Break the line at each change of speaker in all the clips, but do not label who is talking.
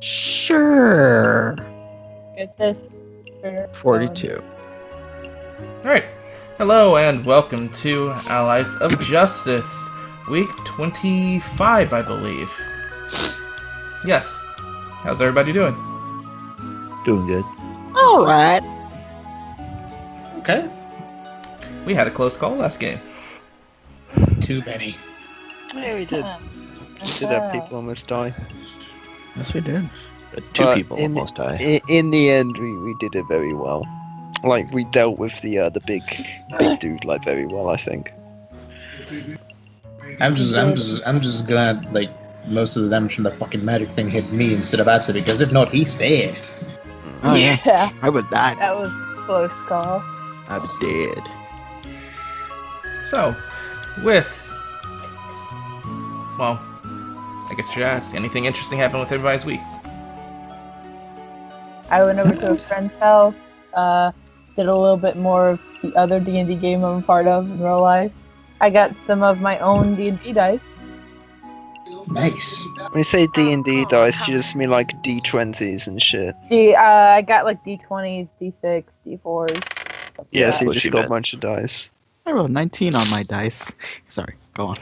Sure.
Get this.
42.
Alright, hello and welcome to Allies of Justice, week 25, I believe. Yes. How's everybody doing?
Doing good.
Alright.
Okay.
We had a close call last game.
Too many.
Yeah, we did. We did have people almost die.
Yes, we did.
Two
But
people
in
almost die.
In the end, we did it very well. Like, we dealt with the big dude like very well, I think.
I'm just glad like most of the damage from the fucking magic thing hit me instead of Acid, because if not, he's dead.
Oh, yeah.
Yeah,
I would die.
that was close call.
I'm dead.
So, well, I guess you should ask, anything interesting happened with everybody's weeks?
I went over to a friend's house, did a little bit more of the other D&D game I'm a part of in real life. I got some of my own D&D dice.
Nice.
When you say D&D dice, you just mean like D20s and shit.
I got like D20s, D6, D4s.
Yeah, so you
what
just
she
got a
meant.
bunch of dice.
I rolled 19 on my dice. Sorry, go on.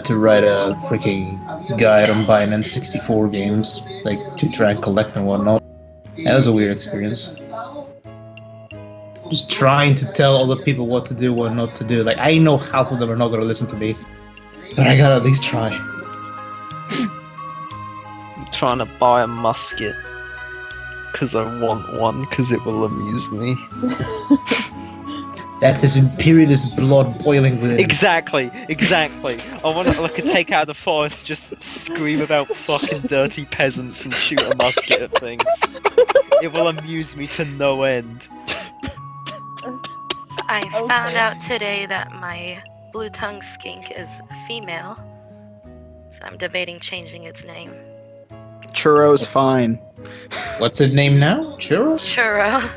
To write a freaking guide on buying N64 games, like to try and collect and whatnot. That was a weird experience. Just trying to tell other people what to do, what not to do. Like, I know half of them are not going to listen to me, but I gotta at least try.
I'm trying to buy a musket. Because I want one, because it will amuse me.
That's his imperialist blood boiling within him.
Exactly. I want to like take out the forest, just scream about fucking dirty peasants and shoot a musket at things. It will amuse me to no end.
I
Okay.
found out today that my blue-tongue skink is female, so I'm debating changing its name.
Churro's fine.
What's its name now? Churros?
Churro.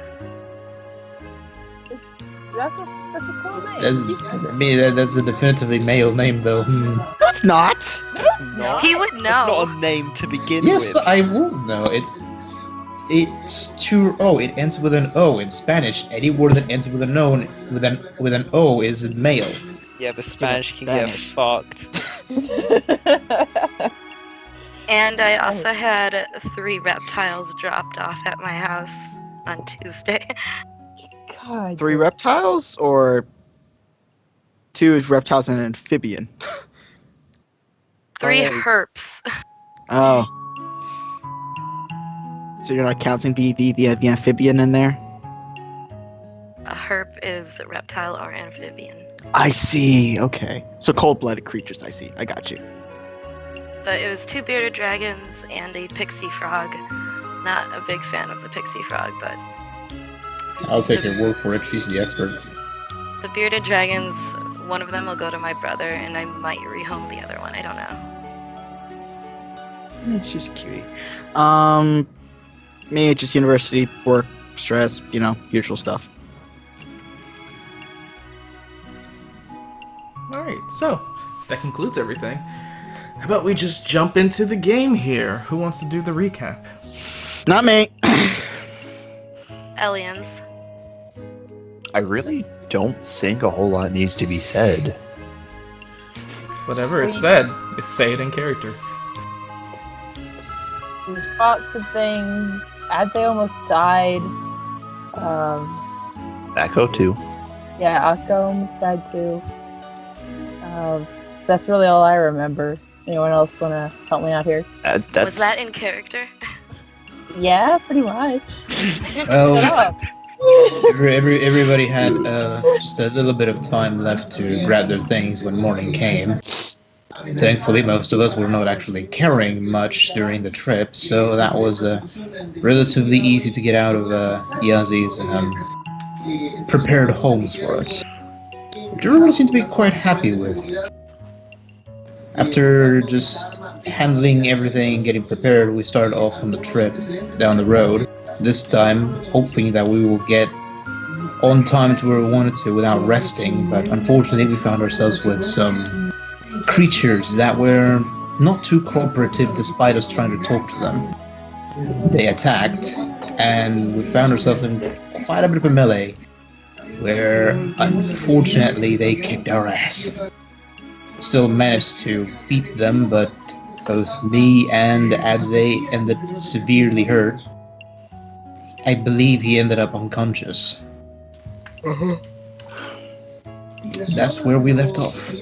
That's a cool name.
That's a definitively male name, though.
That's not.
It's not.
He would
It's not
know.
a name to begin
Yes,
with.
I will know. It's churro. It ends with an O in Spanish. Any word that ends with an O with an O is male.
Yeah, but Spanish can
Spanish.
get fucked.
And I also had 3 reptiles dropped off at my house on Tuesday.
God.
3 reptiles or 2 reptiles and an amphibian?
3
Oh.
herps.
Oh. So you're not counting the amphibian in there?
A herp is a reptile or amphibian.
I see. Okay. So cold-blooded creatures. I see. I got you.
But it was 2 bearded dragons and a pixie frog. Not a big fan of the pixie frog, but
I'll take your word for it. She's the expert.
the bearded dragons, one of them will go to my brother, and I might rehome the other one. I don't know.
She's a cutie. Me, just university, work, stress, usual stuff.
Alright, so, that concludes everything. How about we just jump into the game here? Who wants to do the recap?
Not me.
Aliens.
I really don't think a whole lot needs to be said.
Whatever it said, is say it in character.
We fought some things. Ade almost died.
Echo too.
Yeah, Akko almost died too. That's really all I remember. Anyone else want to help me out here?
That's
Was that in character?
Yeah, pretty much.
Well,
Shut up.
everybody had just a little bit of time left to grab their things when morning came. Thankfully, most of us were not actually carrying much during the trip, so that was relatively easy to get out of Yazi's prepared homes for us, which everyone seemed to be quite happy with. After just handling everything and getting prepared, we started off on the trip down the road, this time hoping that we will get on time to where we wanted to without resting, but unfortunately we found ourselves with some creatures that were not too cooperative despite us trying to talk to them. They attacked, and we found ourselves in quite a bit of a melee, where unfortunately they kicked our ass. Still managed to beat them, but both me and Adze ended severely hurt. I believe he ended up unconscious. That's where we left off.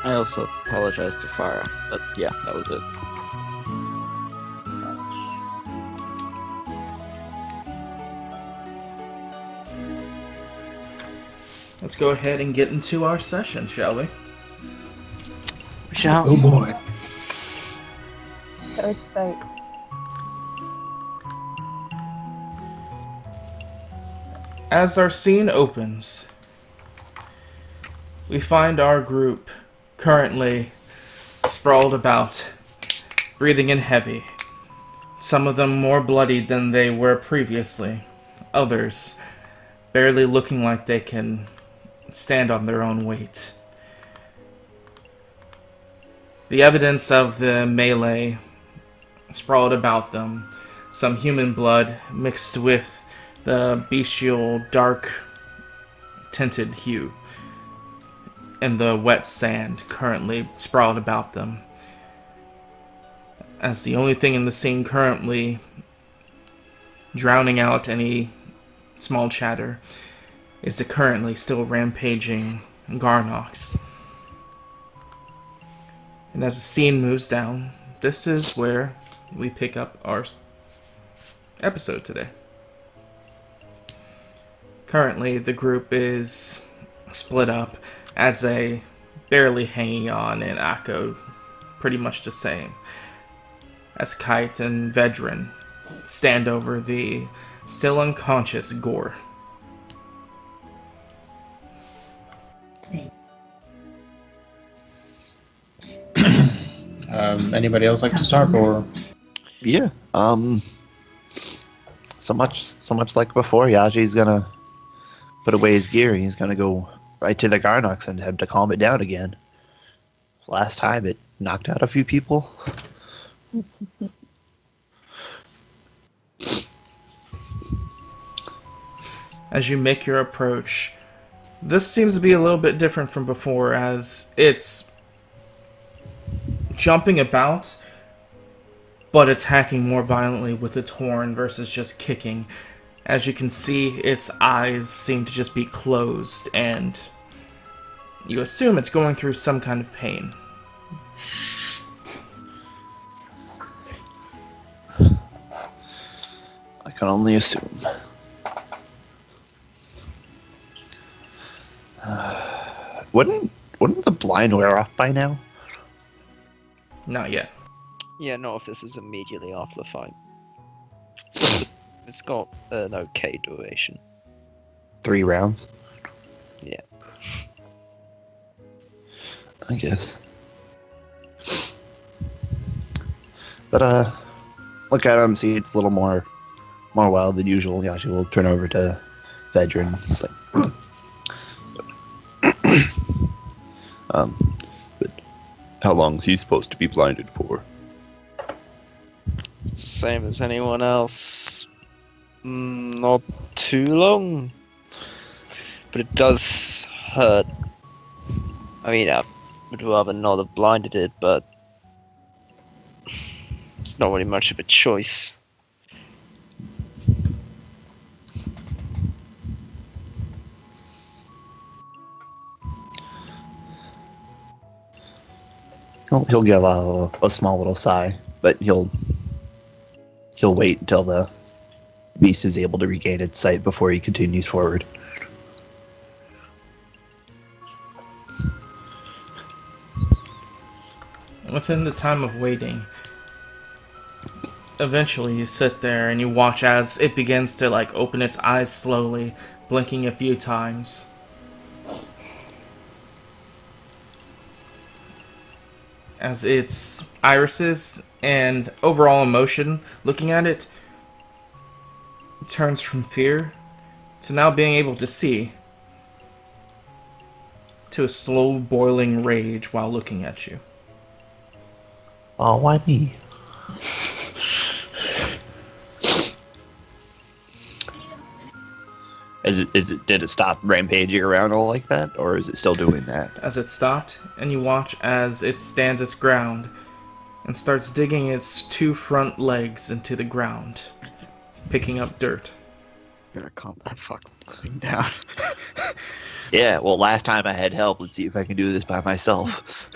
I also apologize to Farah, but yeah, that was it.
Let's go ahead and get into our session, shall we?
Shall
Oh boy.
So excited.
As our scene opens, we find our group currently sprawled about, breathing in heavy. Some of them more bloodied than they were previously. Others barely looking like they can stand on their own weight. The evidence of the melee sprawled about them. Some human blood mixed with the bestial dark tinted hue, and the wet sand currently sprawled about them. As the only thing in the scene currently drowning out any small chatter is the currently still rampaging Garnox. And as the scene moves down, this is where we pick up our episode today. Currently, the group is split up, Adze barely hanging on, and Akko pretty much the same, as Kite and Vedran stand over the still unconscious Gore.
Anybody else like to start, or?
Yeah. So much like before, Yaji's gonna put away his gear. He's gonna go right to the Garnox and have to calm it down again. Last time it knocked out a few people.
As you make your approach, this seems to be a little bit different from before, as it's jumping about, but attacking more violently with its horn versus just kicking. As you can see, its eyes seem to just be closed, and you assume it's going through some kind of pain.
I can only assume. Wouldn't the blind wear off by now?
Not yet.
Yeah, not if this is immediately after the fight. It's got an okay duration.
3 rounds,
Yeah.
I guess. But look at him, see it's a little more wild than usual. Yashi will turn over to Vedran. It's like, but how long is he supposed to be blinded for?
It's the same as anyone else. Not too long. But it does hurt. I mean, I would rather not have blinded it, but it's not really much of a choice.
He'll give a small little sigh, but he'll wait until the beast is able to regain its sight before he continues forward.
Within the time of waiting, eventually you sit there and you watch as it begins to open its eyes slowly, blinking a few times. As its irises and overall emotion, looking at it, turns from fear to now being able to see, to a slow boiling rage while looking at you.
Oh, why me? Did it stop rampaging around all like that, or is it still doing that?
As it stopped, and you watch as it stands its ground and starts digging its 2 front legs into the ground, picking up dirt.
Better calm that fucking thing down.
Yeah, well, last time I had help. Let's see if I can do this by myself.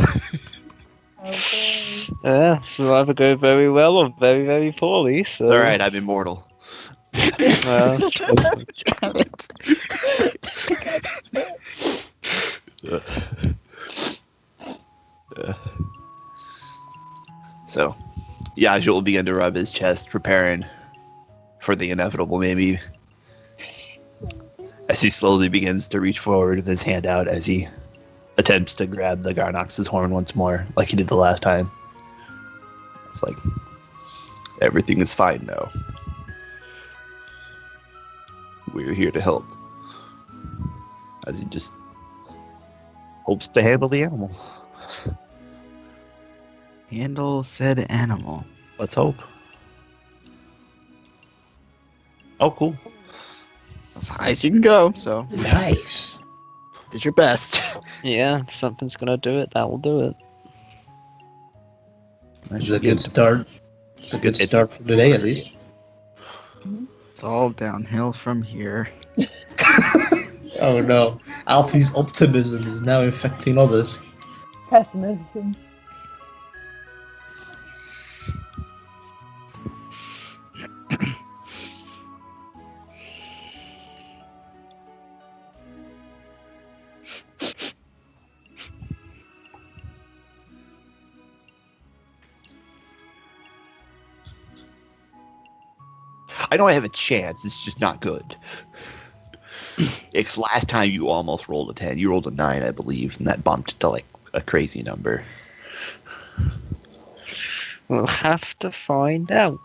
Okay.
Yeah, this will either go very well or very, very poorly. So
It's alright, I'm immortal.
Well,
Damn it.
So, Yaju will begin to rub his chest, preparing for the inevitable, maybe. As he slowly begins to reach forward with his hand out as he attempts to grab the Garnox's horn once more, like he did the last time. It's like, everything is fine now. We're here to help. As he just hopes to handle the animal.
Handle said animal.
Let's hope. Oh, cool.
As high as you can go, so
Nice.
did your best.
yeah, if something's gonna do it, that will do it.
It's a good start. It's a good start for today, at least.
It's all downhill from here.
Oh no. Alfie's optimism is now infecting others.
Pessimism.
I know I have a chance, it's just not good. It's last time you almost rolled a 10. You rolled a 9, I believe, and that bumped to like a crazy number.
We'll have to find out.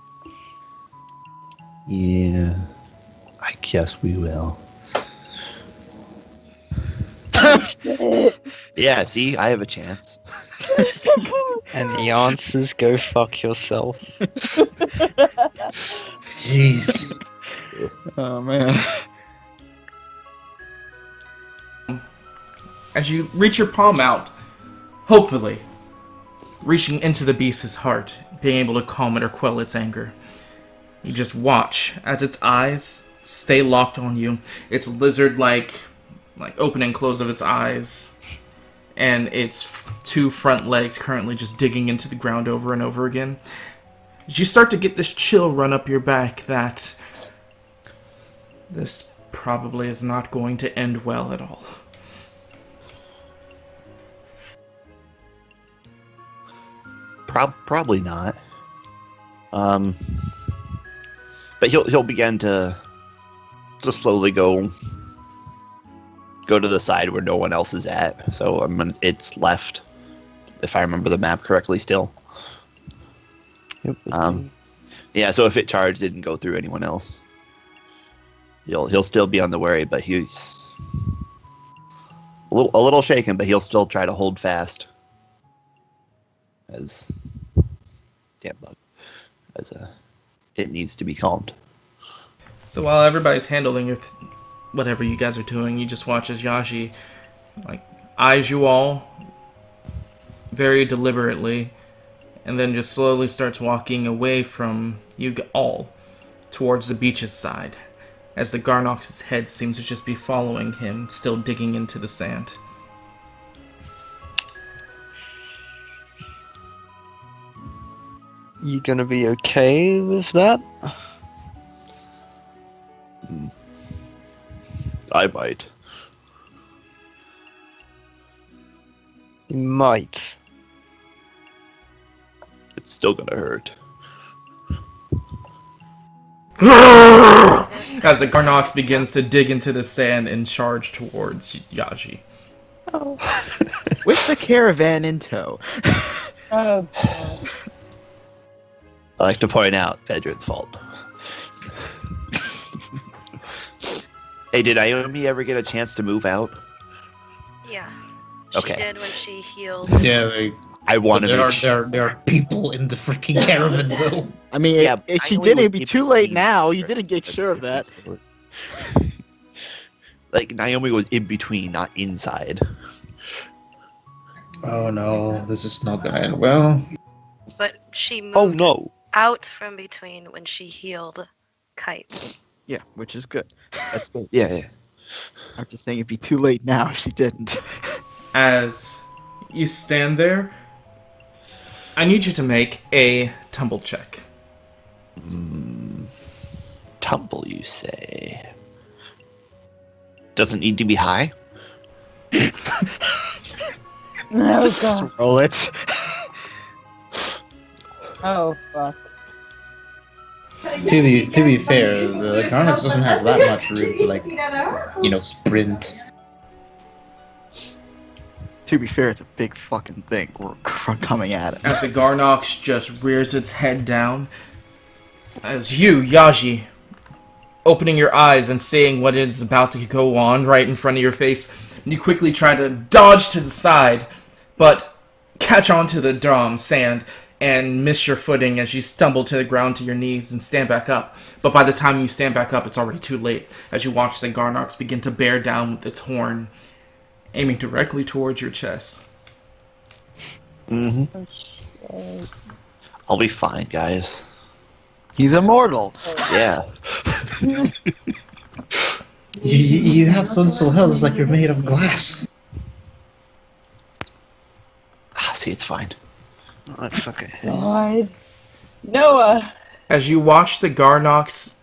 Yeah, I guess we will. Yeah, see, I have a chance.
And the answers go fuck yourself.
Jeez.
Oh man.
As you reach your palm out, hopefully, reaching into the beast's heart, being able to calm it or quell its anger, you just watch as its eyes stay locked on you. Its lizard-like open and close of its eyes, and its 2 front legs currently just digging into the ground over and over again. You start to get this chill run up your back that this probably is not going to end well at all.
Probably not. But he'll begin to slowly go to the side where no one else is at. So it's left, if I remember the map correctly. Still. Yeah. So if it charged, didn't go through anyone else. He'll still be on the worry, but he's a little shaken, but he'll still try to hold fast. As damn bug, it needs to be calmed.
So while everybody's handling whatever you guys are doing, you just watch as Yaji eyes you all very deliberately, and then just slowly starts walking away from you all towards the beach's side, as the Garnox's head seems to just be following him, still digging into the sand.
You gonna be okay with that?
I might.
You might.
It's still gonna hurt.
As the Garnox begins to dig into the sand and charge towards Yaji.
Oh. With the caravan in tow.
Oh, God.
I like to point out Vedran's fault. Hey, did Naomi ever get a chance to move out?
Yeah.
Okay.
She did when she healed.
Yeah, like,
I want to
there
make sure.
are people in the freaking caravan though.
I mean,
Yeah,
if she
Naomi
didn't,
was
it'd be
in
too late
between.
now. You didn't get sure of that.
Like, Naomi was in between, not inside.
Oh no, this is not gonna end well.
But she moved
Oh no.
out from between when she healed Kite.
Yeah, which is good.
That's good. Yeah.
I'm just saying it'd be too late now if she didn't.
As you stand there, I need you to make a tumble check.
Tumble, you say? Doesn't need to be high.
Oh,
Just
God.
roll it.
Oh, fuck.
To be fair, the Garnix doesn't have that much room to, like, sprint.
To be fair, it's a big fucking thing. We're coming at it.
As the Garnox just rears its head down, as you, Yaji, opening your eyes and seeing what is about to go on right in front of your face, you quickly try to dodge to the side, but catch onto the sand and miss your footing as you stumble to the ground to your knees and stand back up. But by the time you stand back up, it's already too late, as you watch the Garnox begin to bear down with its horn, aiming directly towards your chest.
Mm-hmm. I'll be fine, guys.
He's immortal.
Yeah.
You have so little health, it's like you're made of glass.
See, it's fine.
Let's fucking
God. Noah.
As you watch the Garnox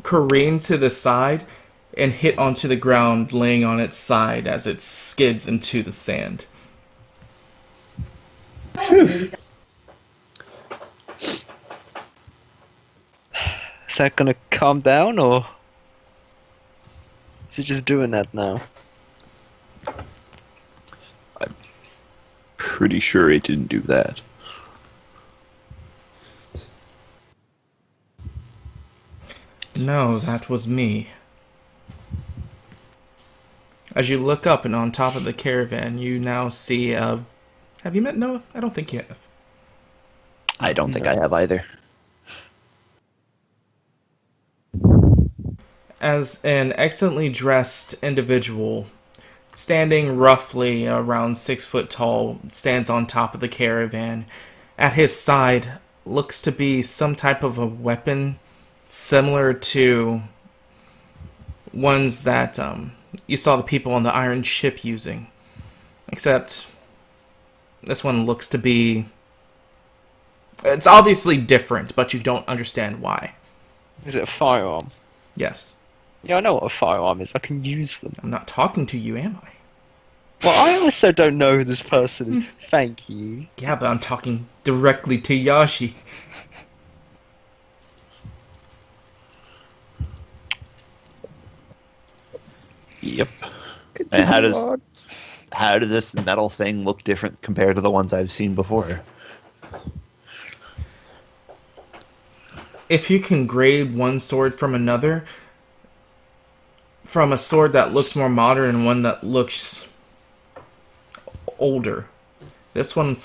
careen to the side and hit onto the ground, laying on its side as it skids into the sand.
Is that gonna calm down, or is it just doing that now?
Pretty sure it didn't do that.
No, that was me. As you look up and on top of the caravan, you now see have you met Noah? I don't think you have.
I don't think I have either.
As an excellently dressed individual, standing roughly around 6 foot tall, stands on top of the caravan. At his side looks to be some type of a weapon similar to ones that you saw the people on the Iron Ship using. Except this one looks to be... It's obviously different, but you don't understand why.
Is it a firearm?
Yes.
Yeah, I know what a firearm is. I can use them.
I'm not talking to you, am I?
Well, I also don't know who this person is. Thank you.
Yeah, but I'm talking directly to Yashi.
Yep. And how does this metal thing look different compared to the ones I've seen before?
If you can grade one sword from another, from a sword that looks more modern and one that looks older, this one,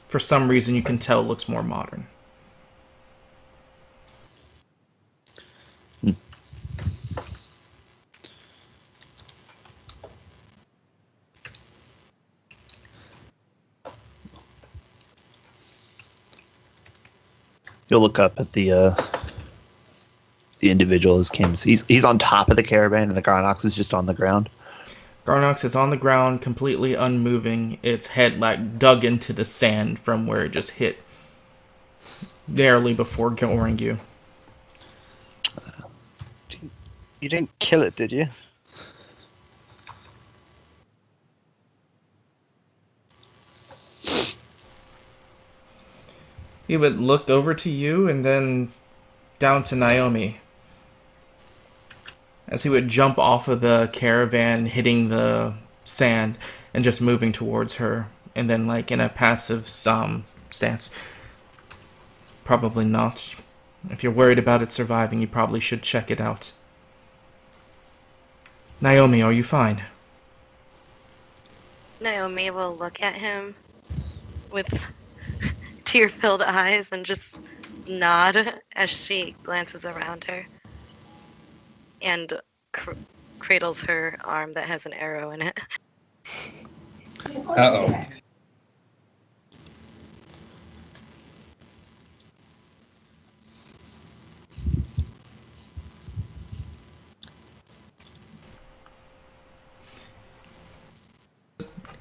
for some reason, you can tell looks more modern.
You'll look up at the individual as Kim. He's on top of the caravan, and the Garnox is just on the ground.
Garnox is on the ground, completely unmoving, its head like dug into the sand from where it just hit barely before goring you.
You didn't kill it, did you?
He would look over to you and then down to Naomi. As he would jump off of the caravan, hitting the sand, and just moving towards her. And then, like, in a passive stance. Probably not. If you're worried about it surviving, you probably should check it out. Naomi, are you fine?
Naomi will look at him with tear-filled eyes and just nod as she glances around her and cradles her arm that has an arrow in it.
Uh-oh.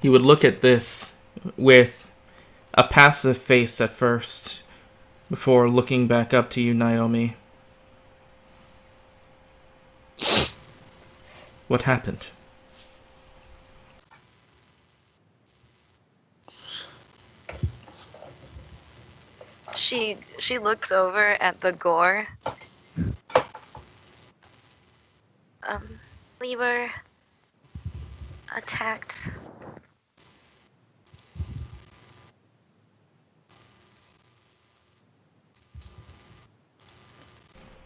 He would look at this with a passive face at first, before looking back up to you, Naomi. What happened?
She looks over at the gore. We were attacked.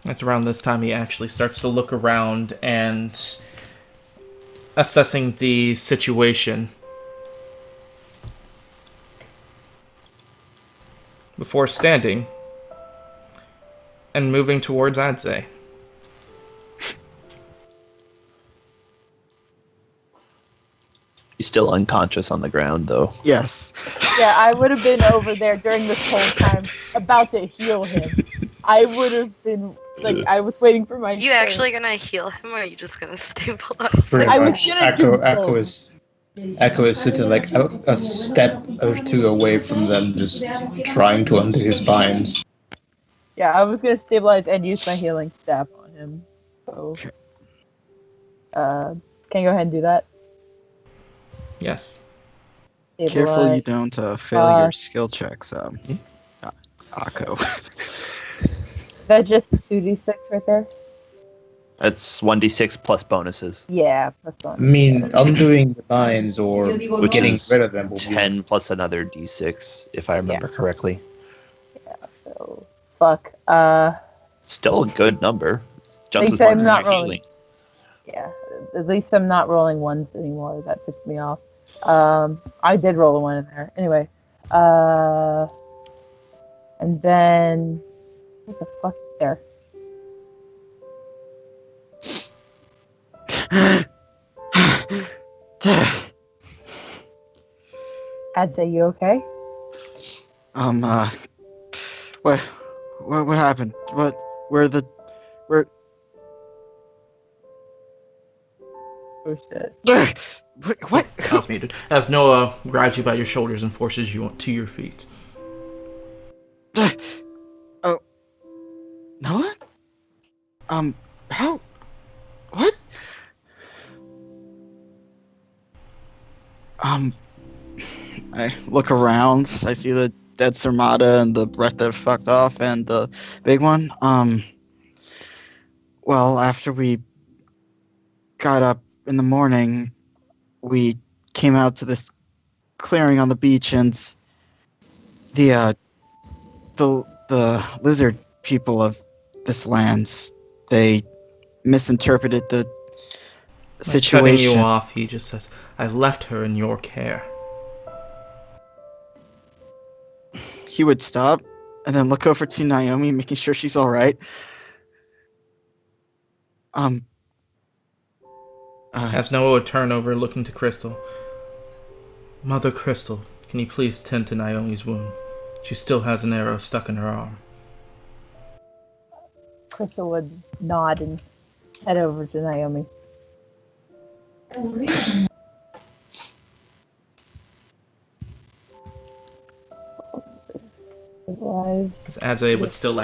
It's around this time he actually starts to look around and assessing the situation. Before standing and moving towards Adze.
He's still unconscious on the ground, though.
Yes.
Yeah, I would have been over there during this whole time, about to heal him. I would have been like, I was waiting for my.
You
turn.
actually gonna heal him, or are you just gonna stabilize
Pretty
him?
I was
much.
gonna do
Echo is sitting like a step or two away from them, just trying to undo his binds.
Yeah, I was gonna stabilize and use my healing staff on him. So, can you go ahead and do that?
Yes.
Careful you
Stabilize.
don't fail your skill checks, Akko.
That's just 2d6 right there.
That's 1d6 plus bonuses,
Yeah, plus
I
one.
mean, undoing the binds or
which
getting
is
rid of them will be
10 plus another d6, if I remember correctly.
Yeah, so fuck.
Still a good number. Just
Thanks,
as much
I'm
as
not
you're
rolling.
healing.
Yeah, at least I'm not rolling ones anymore. That pissed me off. I did roll a one in there. Anyway, and then what the fuck is there? Adze, you okay?
What happened? Where
Oh shit.
what?
I was muted. As Noah grabs you by your shoulders and forces you to your feet.
Oh, Noah? How? What? I look around. I see the dead Sarmata and the rest that fucked off and the big one. Well, after we got up in the morning, we came out to this clearing on the beach, and the lizard people of this land, they misinterpreted the
Cutting you
situation.
off, he just says, I left her in your care.
He would stop and then look over to Naomi, making sure she's all right.
As Noah would turn over, looking to Crystal. Mother Crystal, can you please tend to Naomi's wound? She still has an arrow stuck in her arm.
Crystal would nod and head over to Naomi.
As Adze would still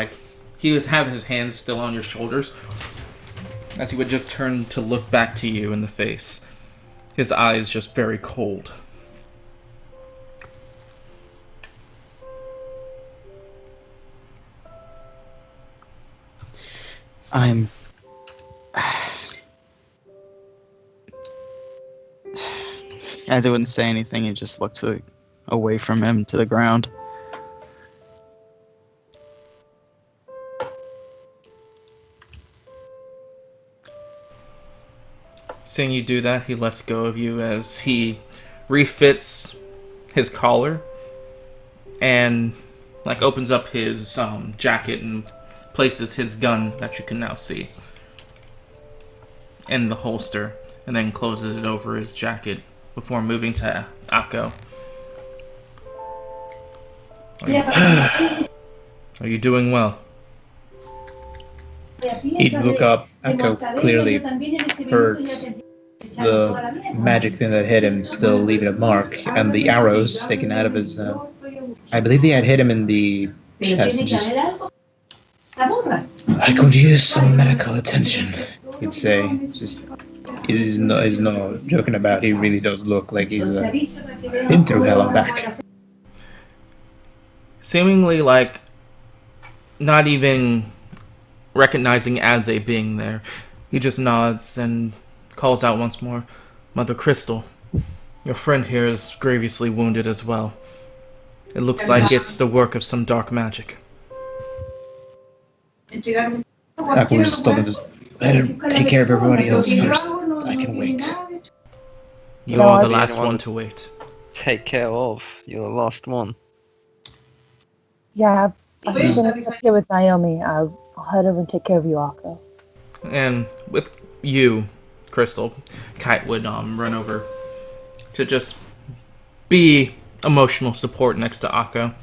he would have his hands still on your shoulders, as he would just turn to look back to you in the face. His eyes just very cold.
I'm as I wouldn't say anything, he just looked away from him to the ground.
Seeing you do that, he lets go of you as he refits his collar and opens up his jacket and places his gun that you can now see in the holster, and then closes it over his jacket before moving to Akko. Are you doing well?
He'd look up. Akko clearly heard the magic thing that hit him still leaving a mark, and the arrows sticking out of his. I believe they had hit him in the chest. Just, I could use some medical attention. He'd say. Just, he's no joking about. He really does look like he's been through hell and back.
Seemingly not even recognizing Adze being there, he just nods and calls out once more, "Mother Crystal, your friend here is grievously wounded as well. It looks like it's the work of some dark magic."
Akko just told him, just let her take care of everybody else first. I can wait.
You are the last one to wait.
Take care of. You're the last one.
Yeah, I'm gonna stay here with Naomi. I'll head over and take care of you, Akko.
And with you, Crystal, Kite would run over to just be emotional support next to Akko.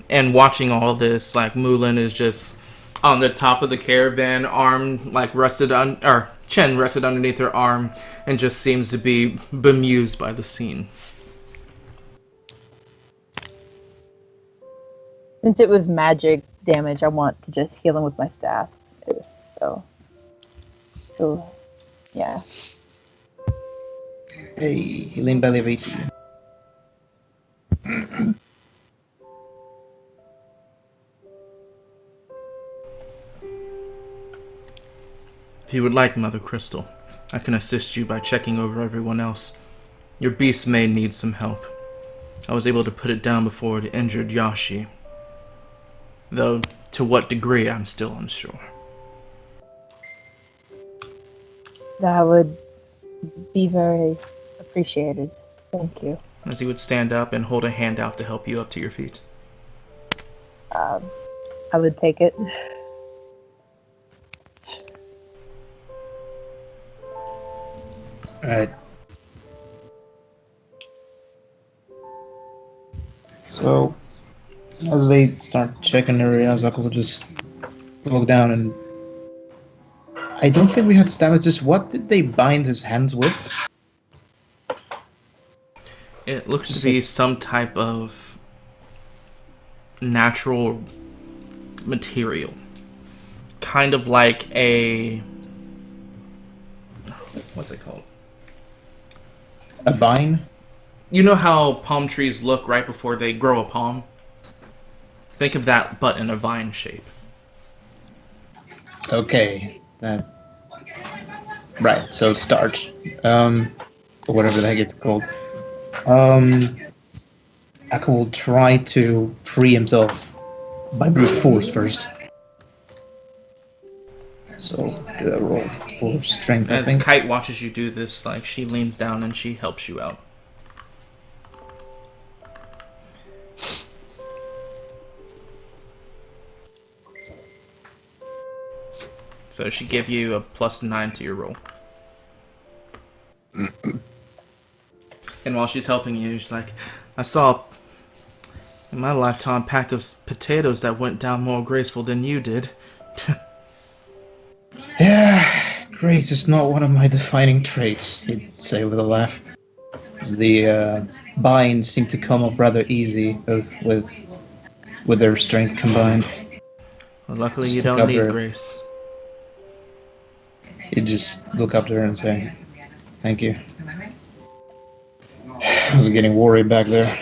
And watching all this, Mulan is just on the top of the caravan, arm chin rested underneath her arm, and just seems to be bemused by the scene.
Since it was magic damage, I want to just heal him with my staff. So yeah.
Hey, healing belly of 18.
If you would like, Mother Crystal, I can assist you by checking over everyone else. Your beast may need some help. I was able to put it down before it injured Yashi. Though, to what degree, I'm still unsure.
That would be very appreciated. Thank you.
As he would stand up and hold a hand out to help you up to your feet.
I would take it.
Alright. So, as they start checking her, Yazaka will just look down and... I don't think we had statuses. What did they bind his hands with?
It looks to be some type of natural material. Kind of like a... What's it called?
A vine?
You know how palm trees look right before they grow a palm? Think of that, but in a vine shape.
Okay. Right, so starch. Or whatever the heck it's called. Akko will try to free himself by brute force first. So, do a roll for strength, I think.
As Kite watches you do this, she leans down and she helps you out. So she gave you a +9 to your roll. And while she's helping you, she's like, I saw in my lifetime a pack of potatoes that went down more graceful than you did.
Yeah, grace is not one of my defining traits, he'd say with a laugh. The binds seem to come off rather easy, both with their strength combined.
Well, luckily you don't need grace.
He'd just look up to her and say, thank you. I was getting worried back there.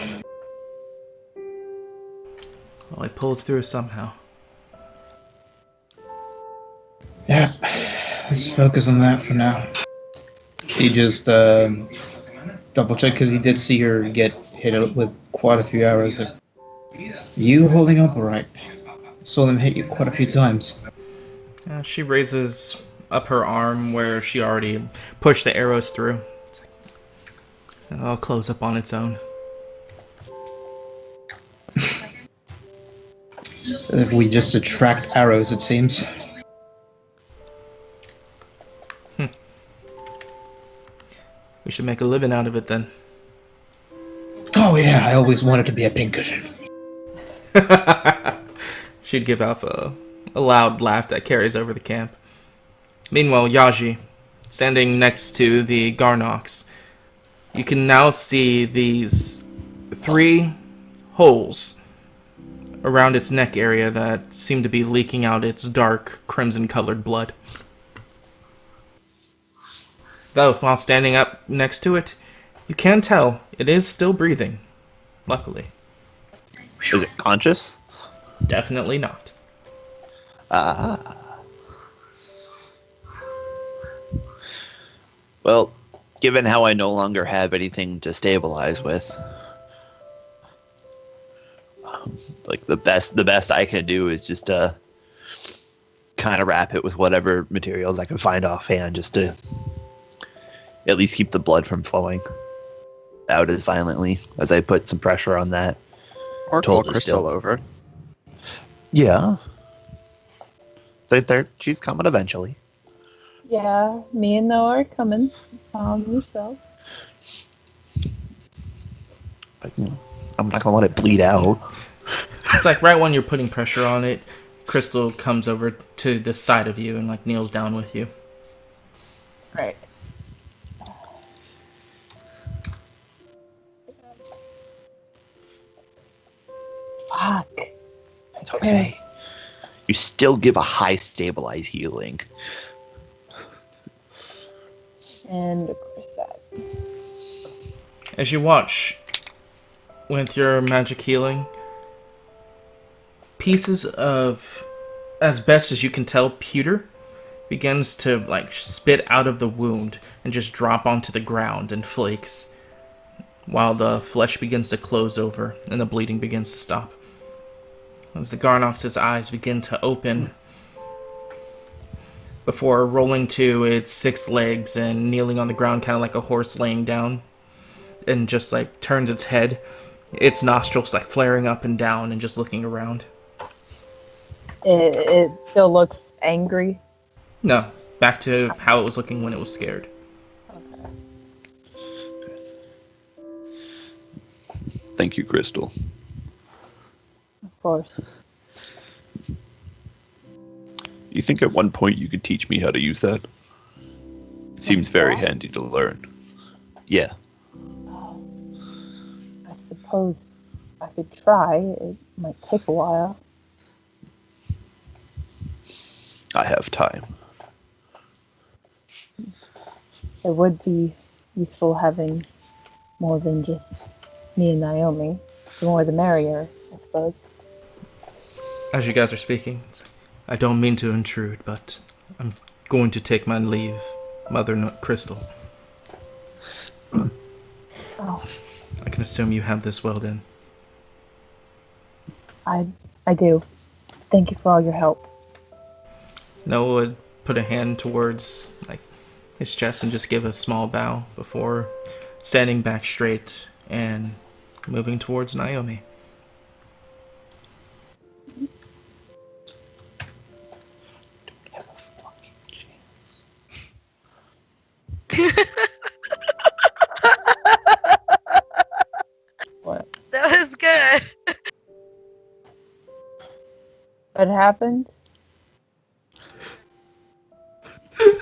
Well, I pulled through somehow.
Yeah, let's focus on that for now. He just double check because he did see her get hit with quite a few arrows. You holding up alright? Saw them hit you quite a few times.
She raises up her arm where she already pushed the arrows through. It's like, it'll close up on its own.
If we just attract arrows, it seems.
We should make a living out of it then.
Oh yeah, I always wanted to be a pincushion.
She'd give off a loud laugh that carries over the camp. Meanwhile, Yaji, standing next to the Garnox, you can now see these 3 holes around its neck area that seem to be leaking out its dark crimson-colored blood. Though, while standing up next to it, you can tell it is still breathing. Luckily.
Is it conscious?
Definitely not.
Well, given how I no longer have anything to stabilize with, like the best I can do is just kind of wrap it with whatever materials I can find offhand, just to at least keep the blood from flowing out as violently as I put some pressure on that.
Or call
Told us
Crystal
still.
over.
Yeah. She's coming eventually.
Yeah, me and Noah are coming. Yourself.
But, I'm not gonna let it bleed out.
It's like right when you're putting pressure on it, Crystal comes over to the side of you and like kneels down with you.
Right. Fuck.
It's okay. You still give a high stabilize healing.
And of course that.
As you watch with your magic healing, pieces of, as best as you can tell, pewter begins to like spit out of the wound and just drop onto the ground in flakes, while the flesh begins to close over and the bleeding begins to stop. As the Garnox's eyes begin to open before rolling to its 6 legs and kneeling on the ground kind of like a horse laying down, and just like turns its head, its nostrils like flaring up and down and just looking around.
It still looks angry.
No, back to how it was looking when it was scared.
Okay.
Thank you, Crystal.
Of course.
You think at one point you could teach me how to use that? Seems very handy to learn. Yeah.
I suppose I could try. It might take a while.
I have time.
It would be useful having more than just me and Naomi. The more the merrier, I suppose.
As you guys are speaking, I don't mean to intrude, but I'm going to take my leave, Mother Crystal.
Oh,
I can assume you have this well then.
I do. Thank you for all your help.
Noah would put a hand towards like his chest and just give a small bow before standing back straight and moving towards Naomi.
What?
That was good.
What happened?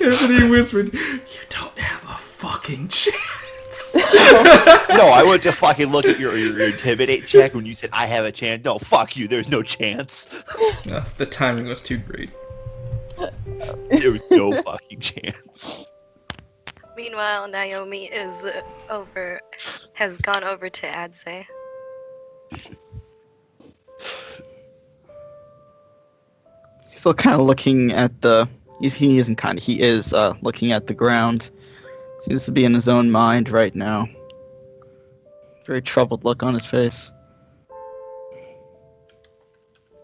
Anthony whispered, "You don't have a fucking chance."
No, I would just fucking look at your intimidate check when you said I have a chance. No, fuck you. There's no chance.
The timing was too great.
There was no fucking chance.
Meanwhile, Naomi has gone over to Adze.
He's still kind of looking at the. He isn't kind of. He is looking at the ground. Seems to be in his own mind right now. Very troubled look on his face.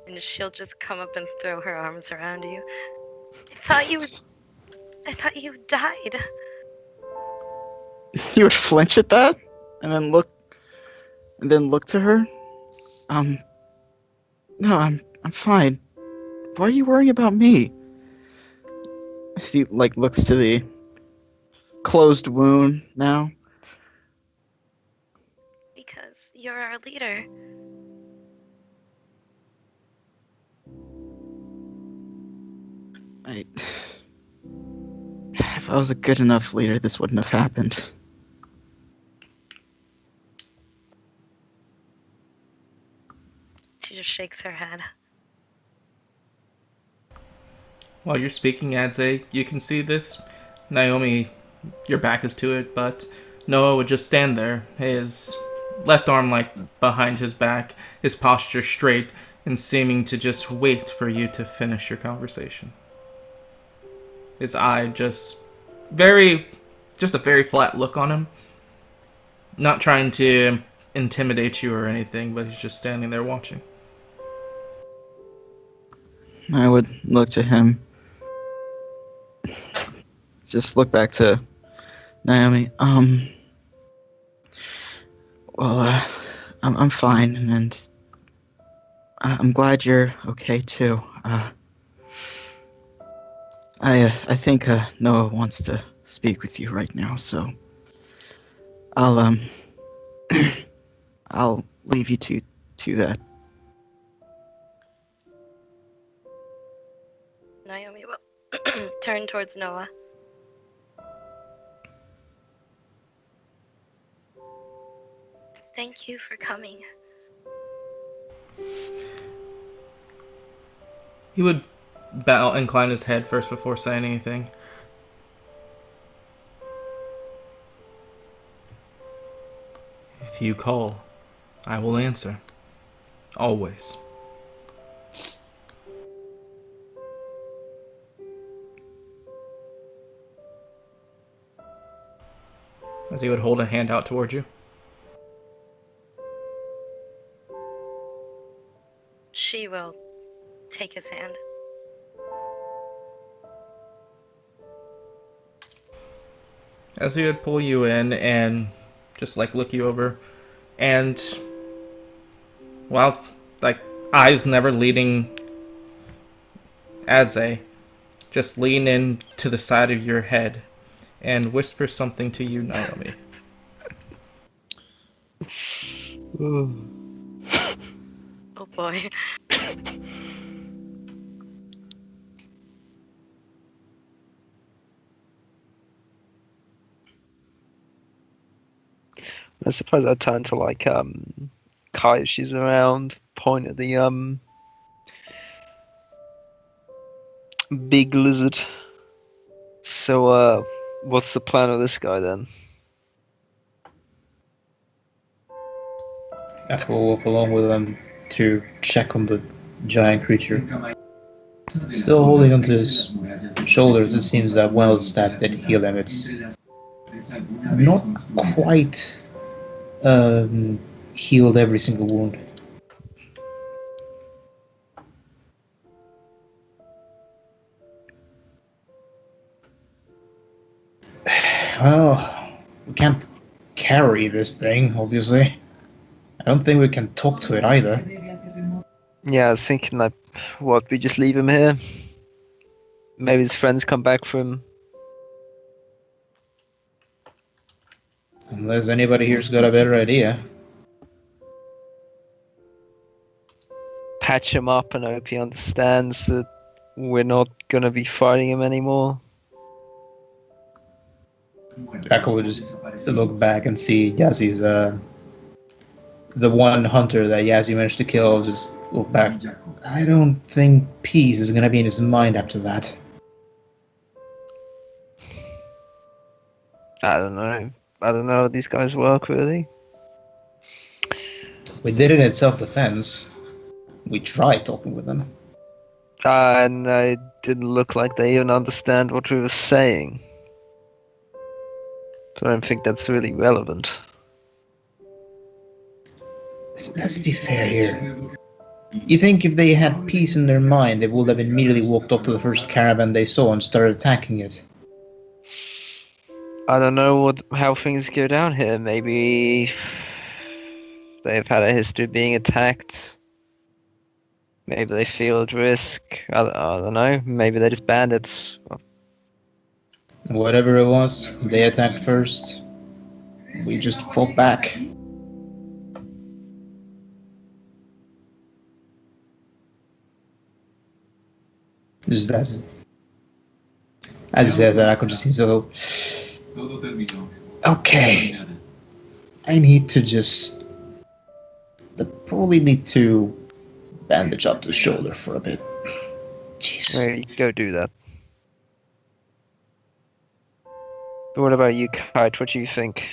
And she'll just come up and throw her arms around you. I thought you would I thought you died.
He would flinch at that, and then look to her. No, I'm fine. Why are you worrying about me? As he looks to the closed wound now.
Because you're our leader.
If I was a good enough leader, this wouldn't have happened.
She just shakes her head.
While you're speaking, Adze, you can see this. Naomi, your back is to it, but Noah would just stand there, his left arm behind his back, his posture straight, and seeming to just wait for you to finish your conversation. His eye just a very flat look on him. Not trying to intimidate you or anything, but he's just standing there watching.
I would look to him. Just look back to Naomi. Well, I'm fine, and I'm glad you're okay too. I think Noah wants to speak with you right now, so I'll I'll leave you to that.
Naomi will turn towards Noah. Thank you for coming.
He would incline his head first before saying anything. If you call, I will answer. Always. As he would hold a hand out toward you.
She will take his hand.
As he would pull you in and just look you over, and while eyes never leading Adze, just lean in to the side of your head and whisper something to you, Naomi.
Oh boy.
I suppose I'd turn to Kai if she's around, point at the big lizard. So what's the plan of this guy then?
I will walk along with them to check on the giant creature. Still holding onto his shoulders, it seems that one of the stab did heal him. It's not quite healed every single wound. Well, we can't carry this thing, obviously. I don't think we can talk to it either.
Yeah, I was thinking we just leave him here? Maybe his friends come back for him.
Unless anybody here's got a better idea.
Patch him up and hope he understands that we're not gonna be fighting him anymore.
Echo would just look back and see Yazi's, the one hunter that Yazi managed to kill, just look back. I don't think peace is gonna be in his mind after that.
I don't know how these guys work, really.
We did it in self-defense. We tried talking with them.
And it didn't look like they even understand what we were saying. So I don't think that's really relevant.
Let's be fair here. You think if they had peace in their mind, they would have immediately walked up to the first caravan they saw and started attacking it?
I don't know how things go down here. Maybe they've had a history of being attacked. Maybe they feel at risk. I don't know. Maybe they're just bandits.
Whatever it was, they attacked first. We just fought back. Just as you said that, I could just seem so. Okay, I need to just. Probably need to bandage up the shoulder for a bit. Jesus.
Maybe go do that. But what about you, Kite? What do you think?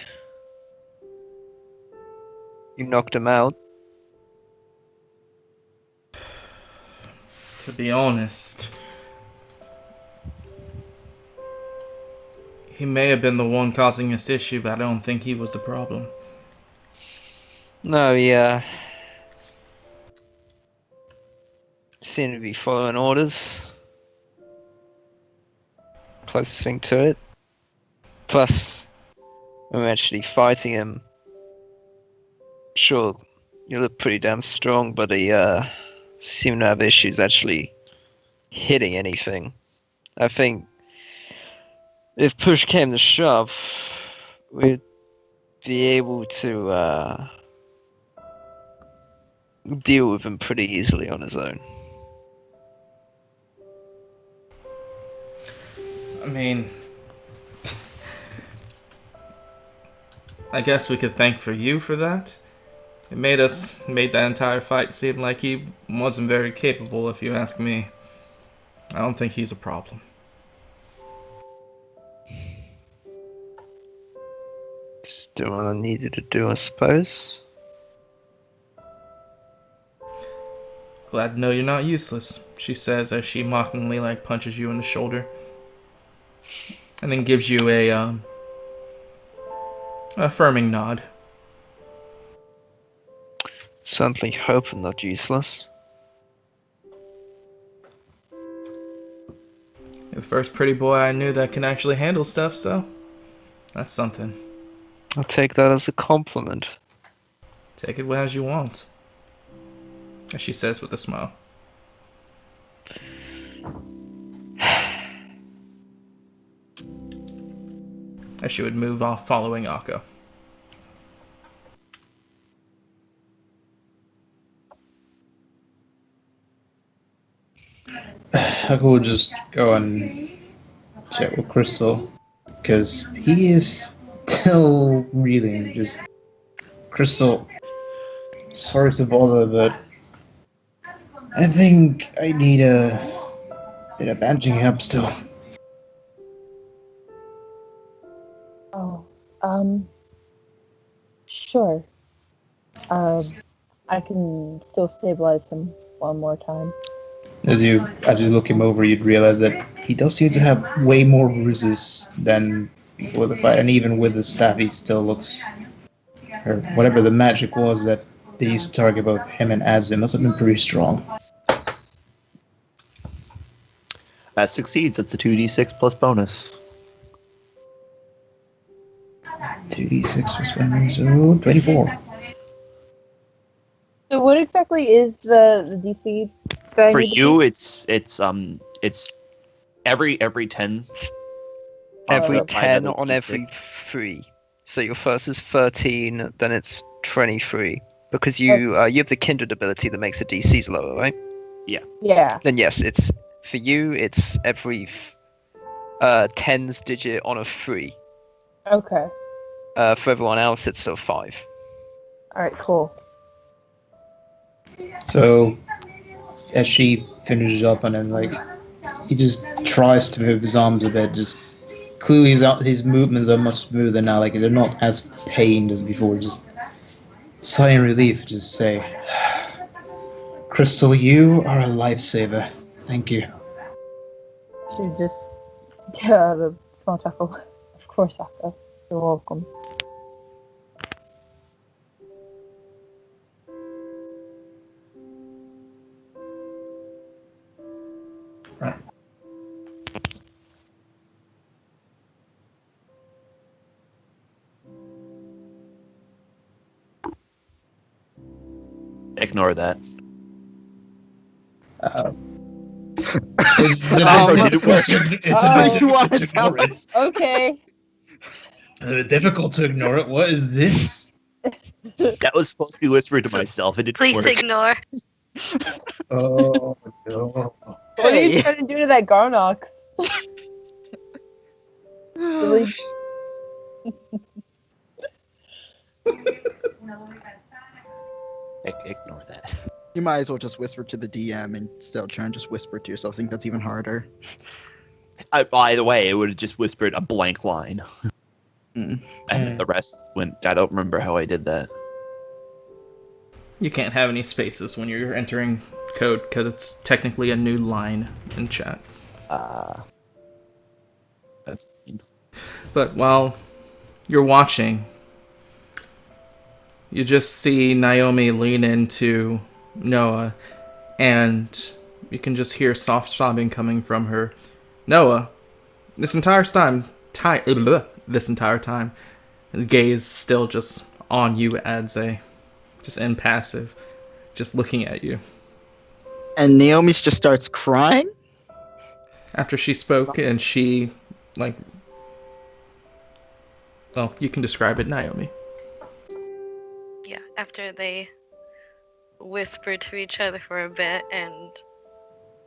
You knocked him out.
To be honest, he may have been the one causing this issue, but I don't think he was the problem.
No, yeah. Seem to be following orders. Closest thing to it. Plus, I'm actually fighting him. Sure, you look pretty damn strong, but he seem to have issues actually hitting anything. I think if push came to shove, we'd be able to deal with him pretty easily on his own.
I mean, I guess we could thank for you for that. It made that entire fight seem like he wasn't very capable, if you ask me. I don't think he's a problem.
Just doing what I needed to do, I suppose.
Glad to know you're not useless, she says as she mockingly punches you in the shoulder. And then gives you a affirming nod.
Certainly hope I'm not useless.
You're the first pretty boy I knew that can actually handle stuff, so that's something.
I'll take that as a compliment.
Take it as you want, as she says with a smile. As she would move off following Akko.
I could just go and check with Crystal, because he is still breathing. Just Crystal, sorry to bother, but I think I need a bit of bandaging help still.
Oh, sure. I can still stabilize him one more time.
As you look him over, you'd realize that he does seem to have way more bruises than before the fight, and even with the staff, he still looks, or whatever the magic was that they used to target both him and Azim must have been pretty strong.
That succeeds. It's a 2d6 plus bonus.
2d6 plus bonus, so 24.
So what exactly is the DC? that I
For
need to
you,
beat?
it's every 10.
Every
Up by
10
another
on
D6.
every 3. So your first is 13, then it's 23. Because you have the kindred ability that makes the DCs lower, right?
Yeah.
Then yes, it's for you. It's every 10's digit on a 3.
Okay.
For everyone else, it's a 5.
All right. Cool.
So, as she finishes up, and then he just tries to move his arms a bit. Just clearly, his movements are much smoother now. They're not as pained as before. Just sigh in relief. Just say, "Crystal, you are a lifesaver. Thank you."
She just a small chuckle. Of course, Akko. You're welcome.
Ignore that.
Is it
Oh,
difficult
did it
to-
work?
It's
Oh.
difficult
You want to
to
tell
ignore it.
us?
Okay.
Difficult to ignore it. What is this?
That was supposed to be whispered to myself. It didn't
Please
work.
ignore.
Oh no.
What are you
Hey.
trying to do to that Garnox? Really?
Ignore that.
You might as well just whisper to the DM instead of trying to just whisper to yourself. I think that's even harder.
By the way, it would have just whispered a blank line.
Mm.
And then the rest went. I don't remember how I did that.
You can't have any spaces when you're entering code because it's technically a new line in chat.
That's
But while you're watching, you just see Naomi lean into Noah, and you can just hear soft sobbing coming from her. Noah, this entire time, his gaze still just on you, Adze, just impassive, just looking at you.
And Naomi just starts crying?
After she spoke, and she, well, you can describe it, Naomi.
Yeah, after they whisper to each other for a bit, and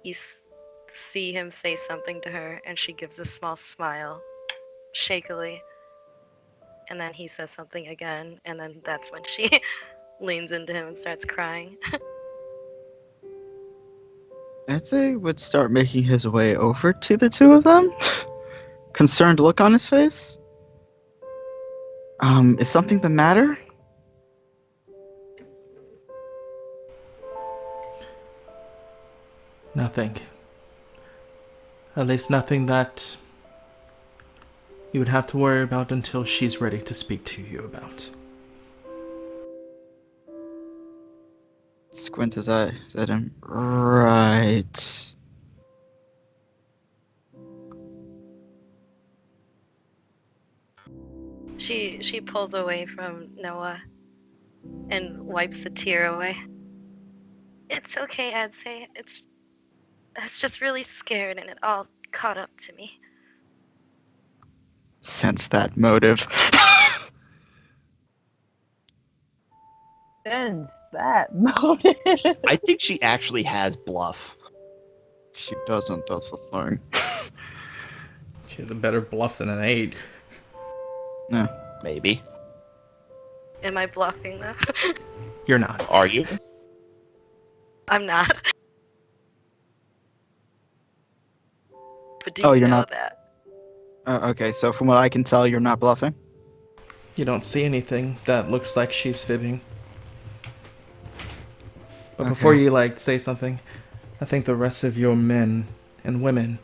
you see him say something to her, and she gives a small smile, shakily. And then he says something again, and then that's when she leans into him and starts crying.
Eze would start making his way over to the two of them. Concerned look on his face. Is something the matter?
Nothing. At least nothing that you would have to worry about until she's ready to speak to you about.
Squint his eyes at him. Right.
She pulls away from Noah and wipes a tear away. It's okay, I'd say. I was just really scared, and it all caught up to me.
Sense that motive.
Sense that motive.
I think she actually has bluff.
She doesn't, that's the thing.
She has a better bluff than an 8.
Yeah.
Maybe.
Am I bluffing though?
You're not.
Are you?
I'm not. But do
Oh,
you
you're
know
not?
that?
Okay, so from what I can tell, you're not bluffing?
You don't see anything that looks like she's fibbing. But before
Okay.
you, say something, I think the rest of your men and women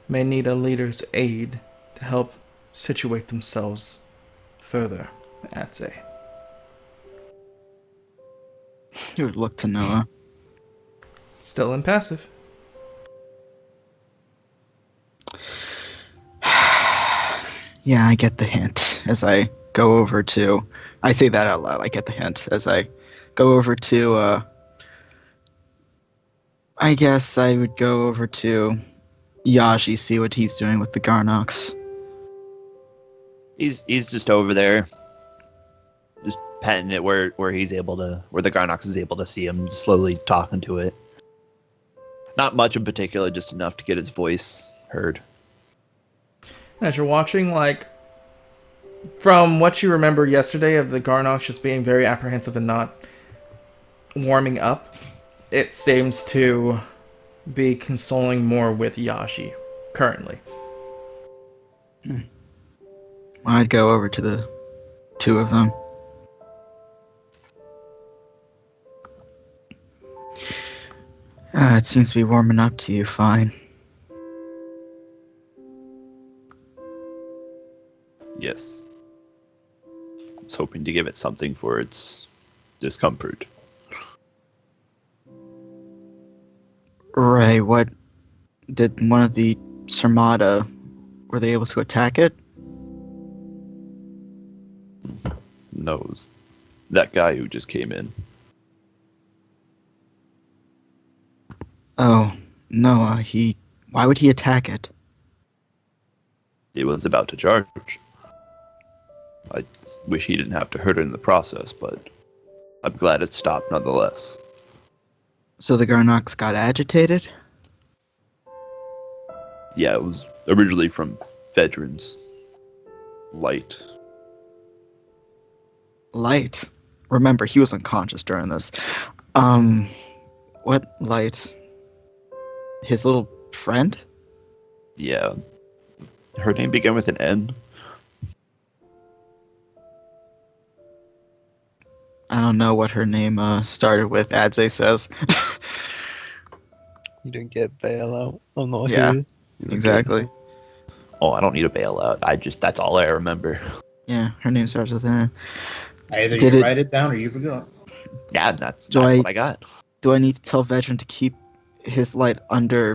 may need a leader's aid to help situate themselves further, I'd say.
You would look to Noah.
Still impassive.
Yeah, I get the hint as I go over to... I say that out loud, I get the hint as I go over to, I guess I would go over to Yashi, see what he's doing with the Garnox.
He's just over there, just petting it where he's able to, where the Garnox is able to see him, slowly talking to it. Not much in particular, just enough to get his voice heard.
As you're watching, from what you remember yesterday of the Garnox just being very apprehensive and not warming up, it seems to be consoling more with Yashi currently.
I'd go over to the two of them. It seems to be warming up to you fine.
Yes. I was hoping to give it something for its discomfort.
Ray, what did one of the Sarmata, were they able to attack it?
Knows that guy who just came in.
Oh, no, why would he attack it?
It was about to charge. I wish he didn't have to hurt it in the process, but I'm glad it stopped nonetheless.
So the Garnox got agitated?
Yeah, it was originally from Vedran's light.
Light? Remember, he was unconscious during this. What light? His little friend?
Yeah. Her name began with an N.
I don't know what her name started with, Adze says.
You don't get bailout. I'm not
Yeah,
here.
exactly.
Oh, I don't need a bailout. That's all I remember.
Yeah, her name starts with an.
Either
Did
you
it-
write it down or you forgot.
Yeah, that's
Do I-
what I got.
Do I need to tell Veteran to keep his light under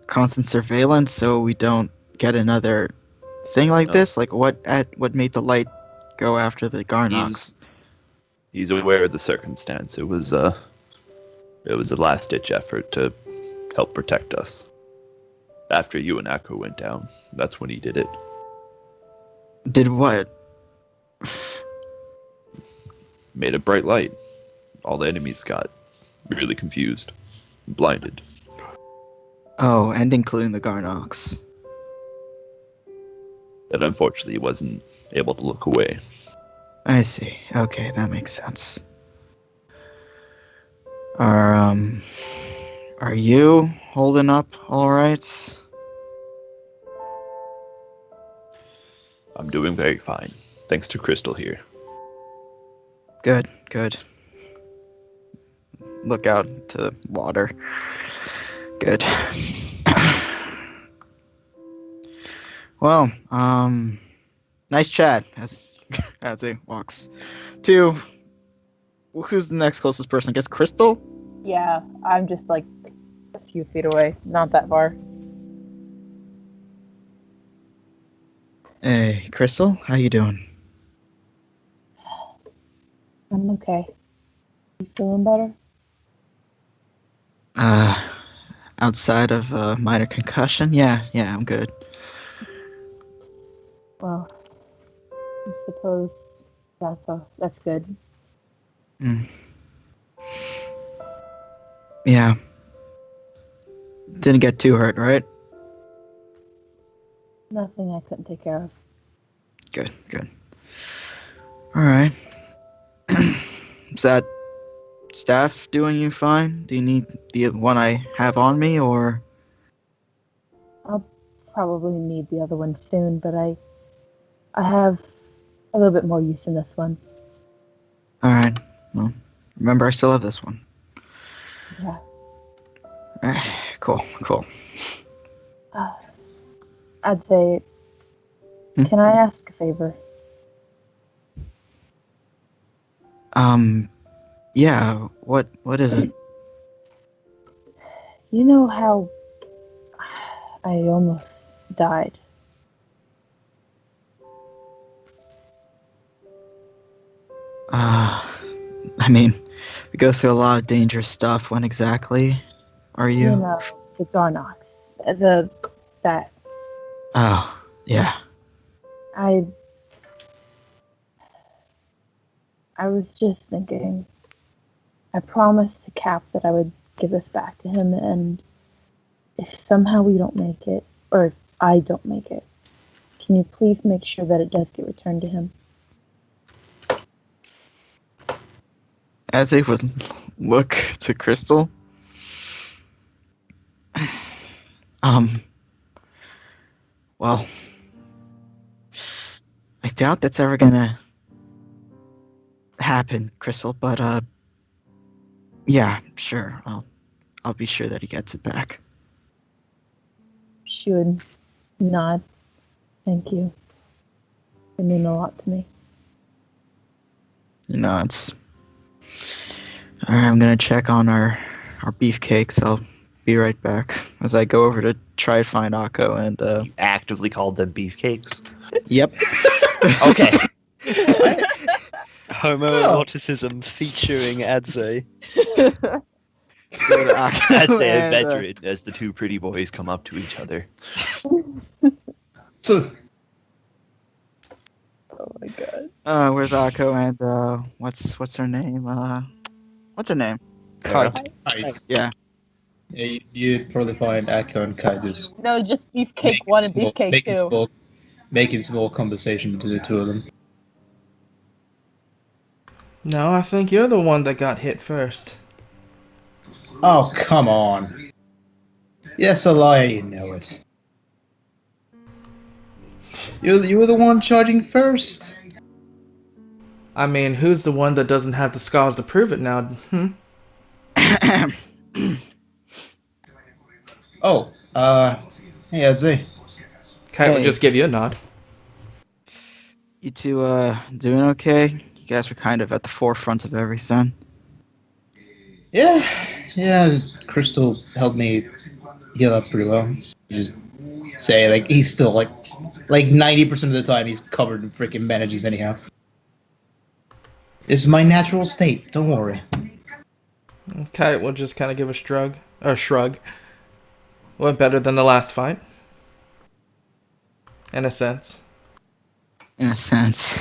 constant surveillance so we don't get another thing like
No.
this? Like what made the light go after the Garnox?
He's aware of the circumstance. It was a last ditch effort to help protect us. After you and Akko went down, that's when he did it.
Did what?
Made a bright light. All the enemies got really confused, blinded.
Oh, and including the Garnox.
And unfortunately, he wasn't able to look away.
I see. Okay, that makes sense. Are you holding up all right?
I'm doing very fine, thanks to Crystal here.
Good, good. Look out to the water. Good. Well, nice chat as he walks to who's the next closest person? I guess Crystal?
Yeah, I'm just like a few feet away, not that far.
Hey, Crystal, how you doing?
I'm okay. You feeling better?
Outside of a minor concussion? Yeah, I'm good.
Well, I suppose that's good.
Mm. Yeah. Didn't get too hurt, right?
Nothing I couldn't take care of.
Good. Alright. Is that staff doing you fine? Do you need the one I have on me, or?
I'll probably need the other one soon, but I have a little bit more use in this one.
Alright. Well, remember I still have this one.
Yeah.
Alright, cool.
I'd say, can I ask a favor?
Yeah, what is it?
You know how I almost died?
I mean, we go through a lot of dangerous stuff. When exactly are you?
You know, the Garnox. That.
Oh, yeah.
I was just thinking, I promised to Cap that I would give this back to him, and if somehow we don't make it, or if I don't make it, can you please make sure that it does get returned to him?
As they would look to Crystal. Well, I doubt that's ever gonna happen, Crystal, but yeah, sure. I'll be sure that he gets it back.
She would nod. Thank you. It meant a lot to me.
You know, it's alright. I'm gonna check on our beefcakes. I'll be right back as I go over to try to find Akko and
You actively called them beefcakes?
Yep.
Okay.
Homoeroticism featuring Adze.
Go to Akko
I'd say a
and,
veteran as the two pretty boys come up to each other.
So,
Oh my god.
where's Akko and what's her name? What's her name?
Kite.
nice.
Yeah.
Yeah, you'd probably find Akko and Kai just
No, just Beefcake 1 and Beefcake 2.
making small conversation between the two of them.
No, I think you're the one that got hit first.
Oh, come on. Yes, a lie, you know it. You were the one charging first.
I mean, who's the one that doesn't have the scars to prove it now?
Oh, hey, I'd say.
Kite would
Hey.
just give you a nod.
You two doing okay? You guys were kind of at the forefront of everything.
Yeah, Crystal helped me heal up pretty well. Just say, like, he's still, like 90% of the time he's covered in freaking bandages anyhow. It's my natural state, don't worry.
Kite will just kind of give a shrug. Went better than the last fight. In a sense.
In a sense.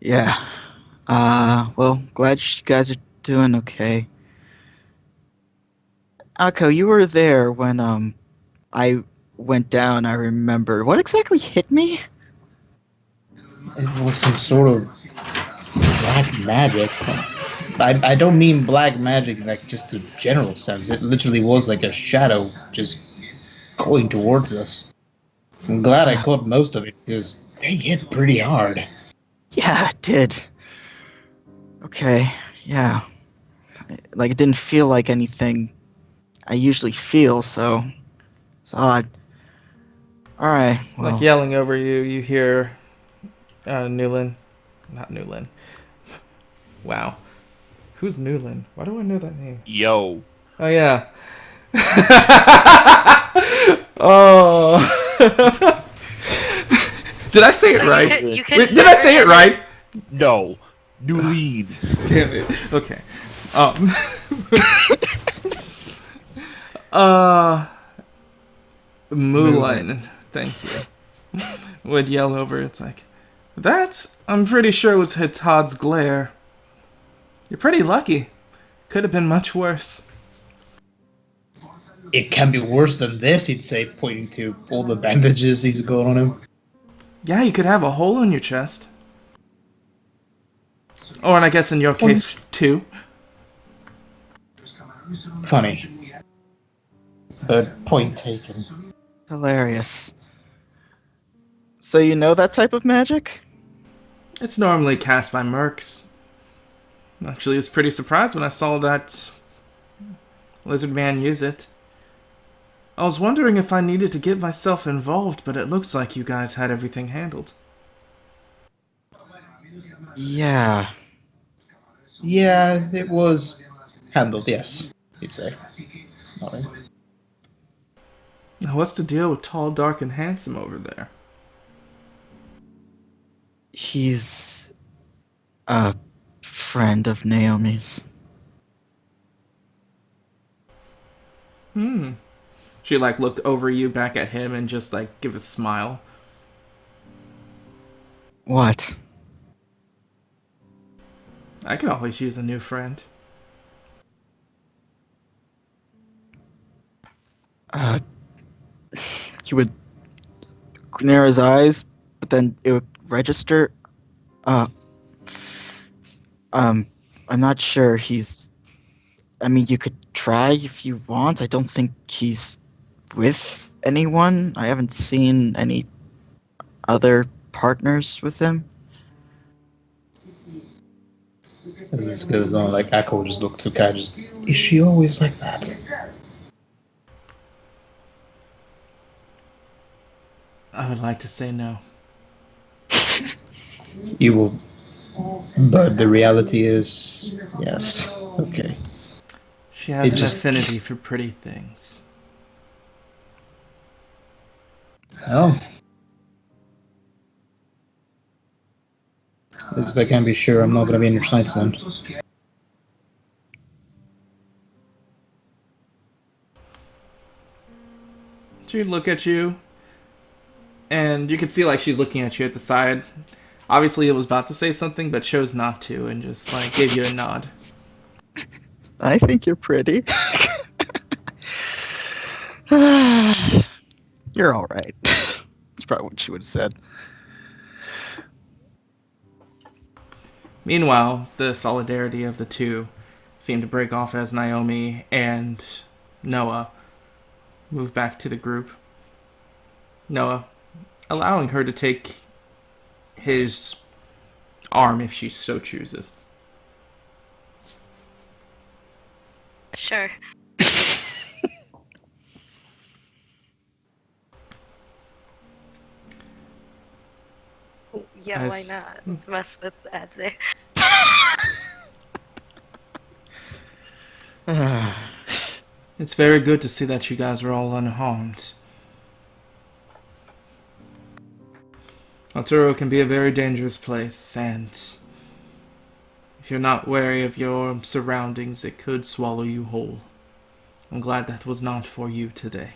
Yeah. Well, glad you guys are doing okay. Akko, you were there when, I went down, I remember. What exactly hit me?
It was some sort of black magic. I don't mean black magic like just a general sense. It literally was like a shadow just going towards us. I'm glad I caught most of it because they hit pretty hard.
Yeah, it did. Okay, yeah. Like, it didn't feel like anything I usually feel, so it's odd. Alright, well.
Like yelling over you, you hear Newland. Not Newland. Wow. Who's Newland? Why do I know that name?
Yo.
Oh, yeah. Oh. Did I say it right?
You could
Wait, did I say it right?
No. New lead.
Damn it. Okay. Mulan, thank you. Would yell over. It's like, I'm pretty sure was Hitad's glare. You're pretty lucky. Could have been much worse.
It can be worse than this, he'd say, pointing to all the bandages he's got on him.
Yeah, you could have a hole in your chest. Or, and I guess in your case, too.
Funny. But point taken.
Hilarious. So you know that type of magic?
It's normally cast by mercs. Actually, I was pretty surprised when I saw that lizard man use it. I was wondering if I needed to get myself involved, but it looks like you guys had everything handled.
Yeah.
Yeah, it was handled, yes, you'd say. Nothing.
Now, what's the deal with tall, dark, and handsome over there?
He's a friend of Naomi's.
She, look over you, back at him, and just, give a smile.
What?
I could always use a new friend.
He would narrow his eyes, but then it would register. I'm not sure I mean, you could try if you want. I don't think he's with anyone. I haven't seen any other partners with him.
As this goes on, Akko will just look to Kai, is she always like that?
I would like to say no.
You will. But the reality is, yes. Okay.
She has
It
an
just-
affinity for pretty things.
Well. At least I can be sure I'm not going to be in your sights then.
She look at you, and you can see like she's looking at you at the side. Obviously, it was about to say something, but chose not to, and just like gave you a nod.
I think you're pretty. You're all right. That's probably what she would have said.
Meanwhile, the solidarity of the two seemed to break off as Naomi and Noah moved back to the group. Noah, allowing her to take his arm if she so chooses.
Sure. Yeah, why not? Mess with Adze.
It's very good to see that you guys are all unharmed. Arturo can be a very dangerous place, and if you're not wary of your surroundings, it could swallow you whole. I'm glad that was not for you today.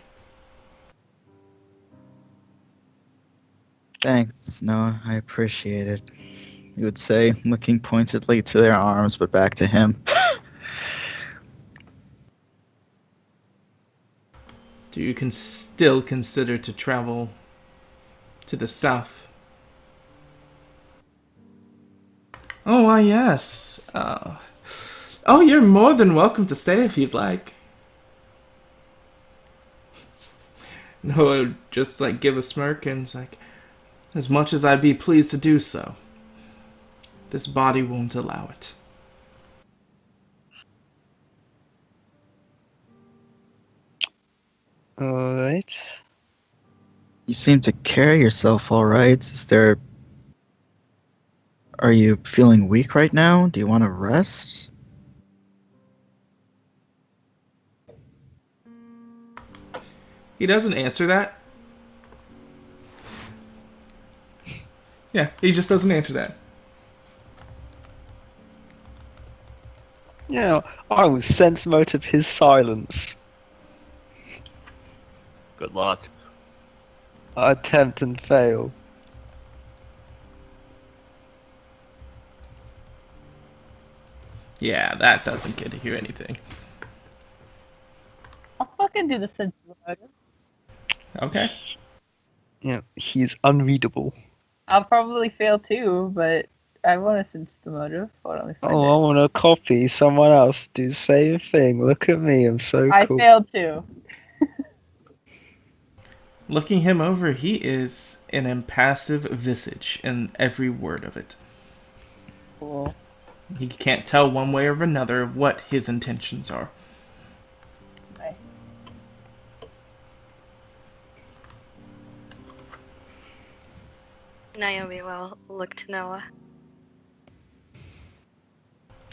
Thanks, Noah. I appreciate it. You would say, looking pointedly to their arms, but back to him.
Do you still consider to travel to the south? Oh, why, yes. Oh, you're more than welcome to stay if you'd like. Noah just like give a smirk and it's like, as much as I'd be pleased to do so, this body won't allow it.
Alright.
You seem to carry yourself all right. Are you feeling weak right now? Do you want to rest?
He doesn't answer that. Yeah, he just doesn't answer that.
Yeah, I will sense motive his silence.
Good luck.
I attempt and fail.
Yeah, that doesn't get you anything.
I'll fucking do the sense motive.
Okay.
Yeah, he's unreadable.
I'll probably fail too, but I want to sense the motive. Hold on, let me find
Oh, I want to copy someone else do the same thing. Look at me, I'm so
I
cool.
failed too.
Looking him over, he is an impassive visage in every word of it.
Cool.
He can't tell one way or another of what his intentions are.
Okay.
Naomi will look to Noah.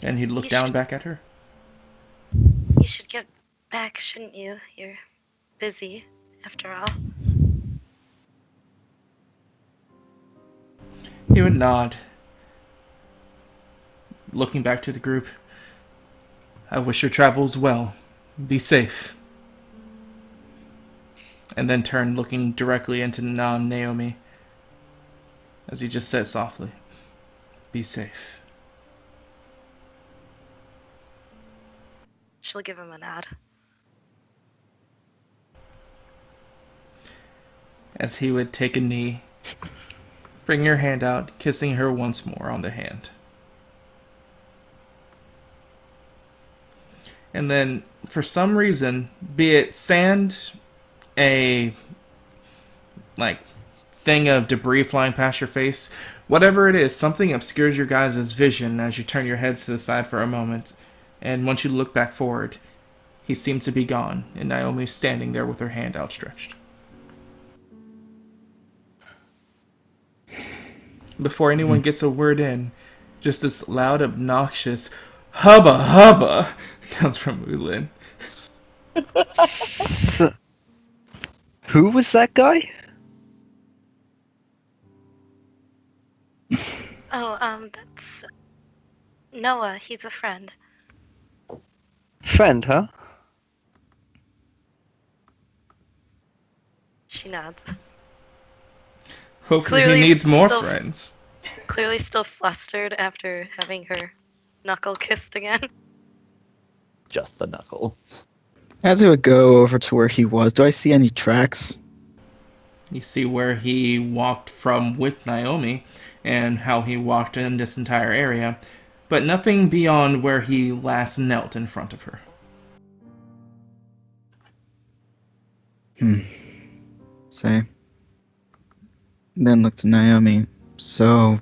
And he'd look down back at her.
You should get back, shouldn't you? You're busy, after all.
He would nod. Looking back to the group. I wish your travels well. Be safe. And then turn looking directly into Naomi. As he just said softly. Be safe.
She'll give him a nod.
As he would take a knee. Bring your hand out, kissing her once more on the hand. And then, for some reason, be it sand, a thing of debris flying past your face, whatever it is, something obscures your guys' vision as you turn your heads to the side for a moment. And once you look back forward, he seemed to be gone, and Naomi's standing there with her hand outstretched. Before anyone gets a word in, just this loud, obnoxious hubba hubba comes from Ulin.
Who was that guy?
Oh, that's Noah. He's a friend.
Friend, huh?
She nods.
Hopefully
Clearly
he needs more
still-
friends.
Clearly still flustered after having her knuckle kissed again.
Just the knuckle.
As I would go over to where he was, do I see any tracks?
You see where he walked from with Naomi and how he walked in this entire area, but nothing beyond where he last knelt in front of her.
Say. Then look to Naomi. So.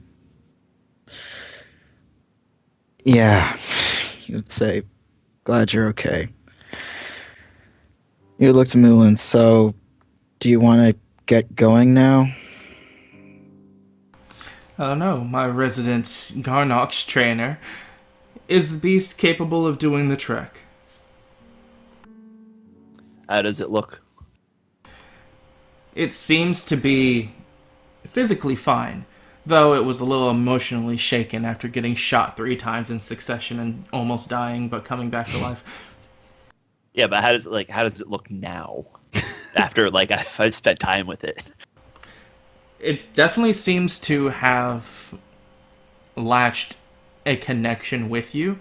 Yeah. You would say, glad you're okay. You look to Moulin. So, do you want to get going now?
No, my resident Garnox trainer. Is the beast capable of doing the trek?
How does it look?
It seems to be physically fine, though it was a little emotionally shaken after getting shot 3 times in succession and almost dying, but coming back to life.
Yeah, but how does it look now? After I've spent time with it.
It definitely seems to have latched a connection with you.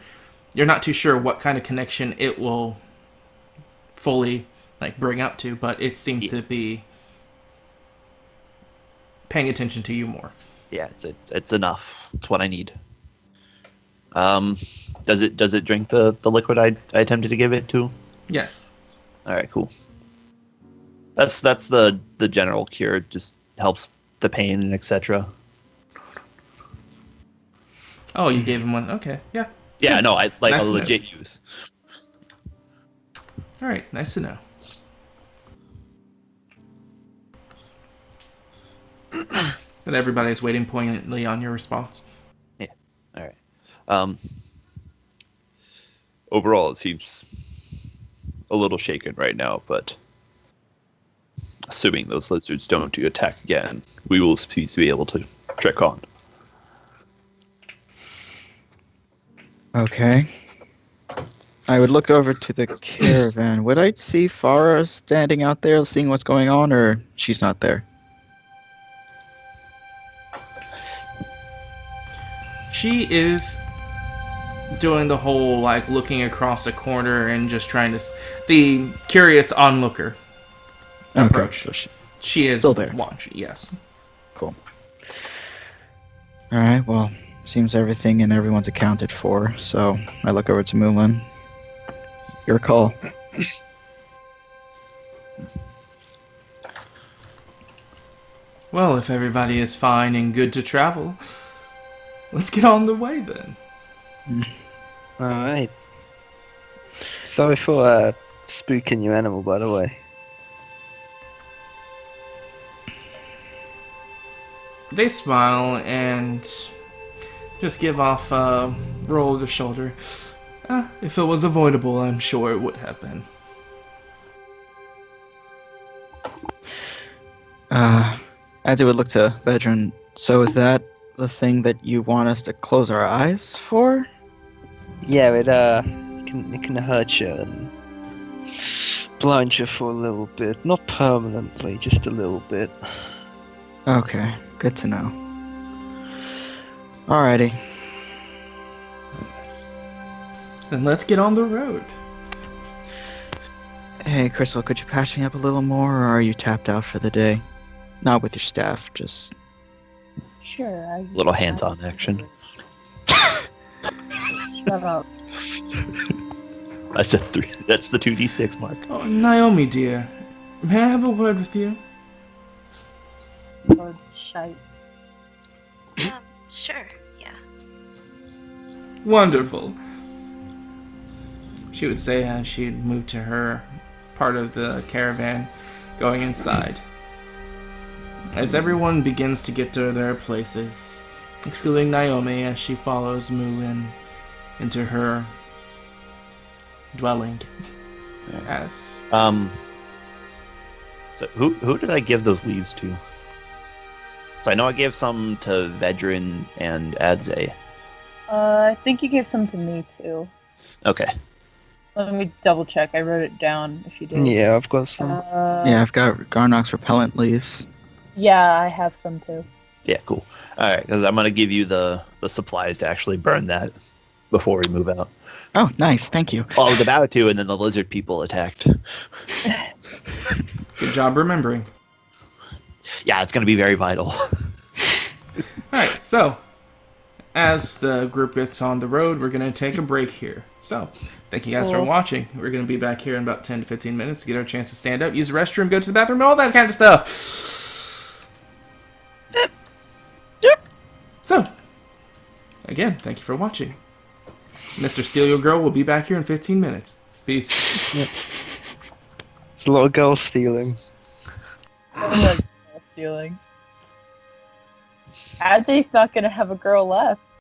You're not too sure what kind of connection it will fully bring up to, but it seems to be paying attention to you more.
Yeah, it's enough. It's what I need. Does it drink the liquid I attempted to give it to?
Yes.
All right, cool. That's the general cure. It just helps the pain and etc.
Oh, you gave him one. Okay, yeah.
Yeah, no, I
Nice
a
to
legit use.
All right, nice to know. And everybody's waiting poignantly on your response.
Yeah. All right. Overall, it seems a little shaken right now, but assuming those lizards don't attack again, we will be able to trek on.
Okay. I would look over to the caravan. Would I see Farah standing out there seeing what's going on, or she's not there?
She is doing the whole looking across a corner and just trying to the curious onlooker approach.
Okay, so
She is
still there.
watching. Yes.
Cool. Alright, well, seems everything and everyone's accounted for, so I look over to Moulin. Your call.
Well, if everybody is fine and good to travel, let's get on the way then.
Alright. Sorry for spooking your animal, by the way.
They smile and just give off a roll of the shoulder. If it was avoidable, I'm sure it would have been.
As I would look to Vedran, so is that the thing that you want us to close our eyes for?
Yeah, it can hurt you and blind you for a little bit. Not permanently, just a little bit.
Okay, good to know. Alrighty.
Then let's get on the road.
Hey, Crystal, could you patch me up a little more, or are you tapped out for the day? Not with your staff, just...
Sure.
Little hands-on action.
Shut up.
That's a 3. That's the 2d6 mark.
Oh, Naomi, dear. May I have a word with you?
Or shite.
Sure, yeah.
Wonderful. She would say as she'd move to her part of the caravan, going inside. As everyone begins to get to their places, excluding Naomi as she follows Moulin into her dwelling. As
So who did I give those leaves to? So I know I gave some to Vedran and Adze.
I think you gave some to me too.
Okay.
Let me double check. I wrote it down if you did.
Yeah, I've got some.
Yeah, I've got Garnock's repellent leaves.
Yeah, I have some too.
Yeah, cool. All right, because I'm gonna give you the supplies to actually burn that before we move out.
Oh, nice. Thank you.
Well, I was about to, and then the lizard people attacked.
Good job remembering.
Yeah, it's gonna be very vital.
Alright, so, as the group gets on the road, we're going to take a break here. So, thank you guys for
Cool.
watching. We're going to be back here in about 10 to 15 minutes to get our chance to stand up, use the restroom, go to the bathroom, all that kind of stuff. So, again, thank you for watching. Mr. Steal Your Girl will be back here in 15 minutes. Peace.
It's a lot of girl stealing.
Stealing. Adjay's not gonna have a girl left.